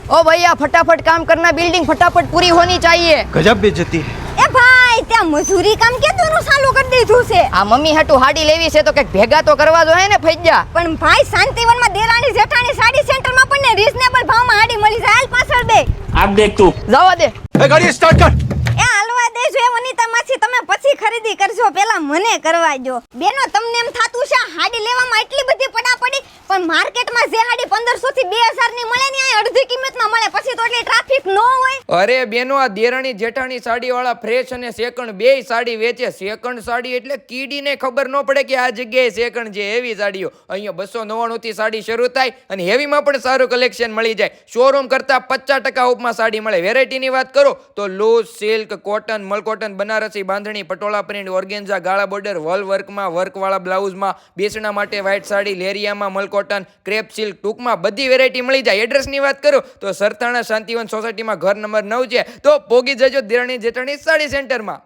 ओ भैया फटाफट काम करना, बिल्डिंग फटाफट पूरी होनी चाहिए। गजब बेइज्जती है। એ ભાઈ ત્યાં મજૂરી કામ કેદુનું ચાલુ કરી દીધું છે? આ મમ્મી હાટુ હાડી લેવી છે તો કઈક ભેગા તો કરવા જોઈએ ને ફૈજા। પણ ભાઈ શાંતિવનમાં દેરાણી જેઠાણી સાડી સેન્ટરમાં પણ રીઝનેબલ ભાવમાં હાડી મળી જાય। હાલ પાછળ બે આપ દેખ તું જવા દે। ए गाड़ी स्टार्ट कर। એ હાલવા દેજો એ વનિતા માસી, તમે પછી ખરીદી કરજો, પેલા મને કરવા દો। બેનો તમને એમ થાતું છે હાડી લેવામાં એટલી બધી પડાપડી, પણ માર્કેટમાં જે હાડી 1500 થી 2000 ની મળે ને આ અડધી કિંમતમાં મળે, પછી તો એટલી ટ્રાફિક ન હોય। અરે બેનો, આ દેરાણી જેઠાણી સાડી વાળા ફ્રેશ અને સેકન્ડ બેય સાડી વેચે। સેકન્ડ સાડી એટલે કીડીને ખબર ન પડે કે આ જગ્યાએ સેકન્ડ છે એવી સાડીઓ। અહીંયા 299 થી સાડી શરૂ થાય અને હેવીમાં પણ સારું કલેક્શન મળી જાય। શોરૂમ કરતા 50% ઓફમાં સાડી મળે। વેરાયટીની વાત કરો તો લૂઝ, સિલ્ક, કોટન, મલકોટન, બનારસી, બાંધણી, પટોળા પ્રિન્ટ, ઓર્ગેન્ઝા, ગાળા બોર્ડર, વોલ વર્કમાં, વર્કવાળા બ્લાઉઝમાં, બેસણા માટે વ્હાઇટ સાડી, લેરિયામાં, મલકોટન, ક્રેપ સિલ્ક, ટૂંકમાં બધી વેરાયટી મળી જાય। એડ્રેસની વાત કરું તો સરથાણા શાંતિવન સોસાયટીમાં ઘર નંબર 9 છે, તો પોગી જજો દેરાણી જેઠાણી સાડી સેન્ટરમાં।